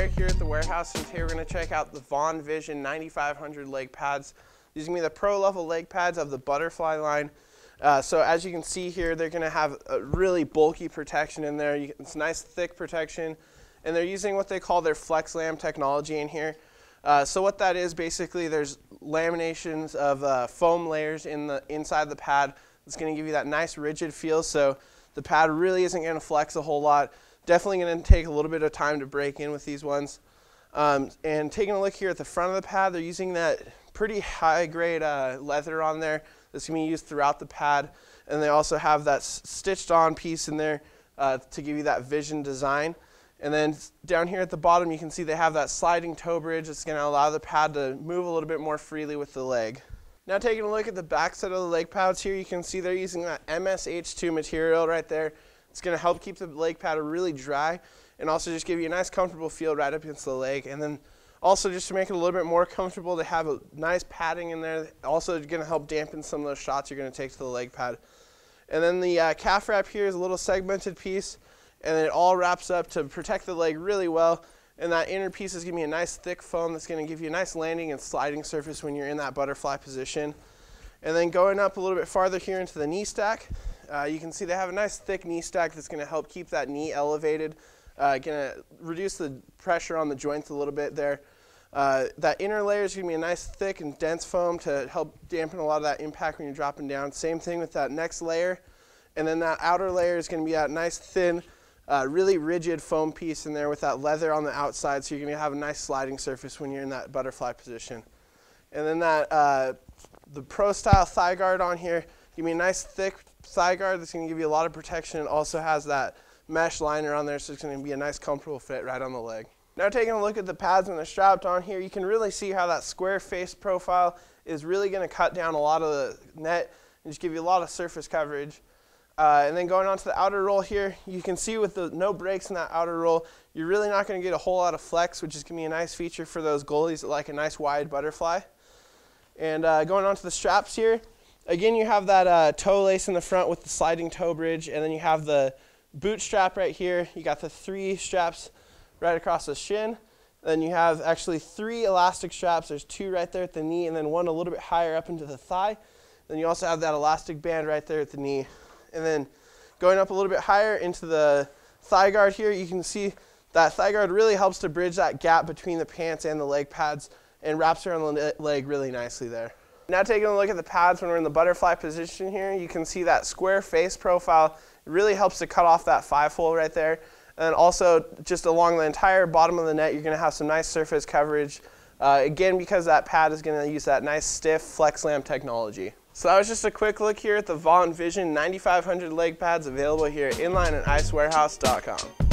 Eric here at the warehouse, and today we're going to check out the Vaughn Vision 9500 leg pads. These are going to be the pro level leg pads of the butterfly line. So as you can see here, they're going to have a really bulky protection in there. It's nice thick protection, and they're using what they call their flex lam technology in here. So what that is, basically there's laminations of foam layers inside the pad. It's going to give you that nice rigid feel, so the pad really isn't going to flex a whole lot. Definitely going to take a little bit of time to break in with these ones. And taking a look here at the front of the pad, they're using that pretty high grade leather on there that's going to be used throughout the pad. And they also have that stitched on piece in there to give you that vision design. And then down here at the bottom, you can see they have that sliding toe bridge that's going to allow the pad to move a little bit more freely with the leg. Now taking a look at the back side of the leg pads here, you can see they're using that MSH2 material right there. It's going to help keep the leg pad really dry and also just give you a nice comfortable feel right up against the leg. And then also just to make it a little bit more comfortable, they have a nice padding in there. Also going to help dampen some of those shots you're going to take to the leg pad. And then the calf wrap here is a little segmented piece, and then it all wraps up to protect the leg really well. And that inner piece is going to be a nice thick foam that's going to give you a nice landing and sliding surface when you're in that butterfly position. And then going up a little bit farther here into the knee stack, you can see they have a nice thick knee stack that's going to help keep that knee elevated, going to reduce the pressure on the joints a little bit there. That inner layer is going to be a nice thick and dense foam to help dampen a lot of that impact when you're dropping down. Same thing with that next layer. And then that outer layer is going to be that nice thin, really rigid foam piece in there with that leather on the outside, so you're going to have a nice sliding surface when you're in that butterfly position. And then that the Pro Style thigh guard on here, give me a nice thick thigh guard that's going to give you a lot of protection. It also has that mesh liner on there, so it's going to be a nice comfortable fit right on the leg. Now taking a look at the pads when they're strapped on here, you can really see how that square face profile is really going to cut down a lot of the net and just give you a lot of surface coverage. And then going on to the outer roll here, you can see with the no breaks in that outer roll, you're really not going to get a whole lot of flex, which is going to be a nice feature for those goalies that like a nice wide butterfly. And going on to the straps here, again you have that toe lace in the front with the sliding toe bridge, and then you have the boot strap right here. You got the 3 straps right across the shin. Then you have actually 3 elastic straps. There's 2 right there at the knee, and then 1 a little bit higher up into the thigh. Then you also have that elastic band right there at the knee. And then going up a little bit higher into the thigh guard here, you can see that thigh guard really helps to bridge that gap between the pants and the leg pads and wraps around the leg really nicely there. Now taking a look at the pads when we're in the butterfly position here, you can see that square face profile. It really helps to cut off that 5-hole right there. And also just along the entire bottom of the net, you're going to have some nice surface coverage. Again, because that pad is going to use that nice stiff flex lam technology. So that was just a quick look here at the Vaughn Vision 9500 leg pads available here at inline and icewarehouse.com.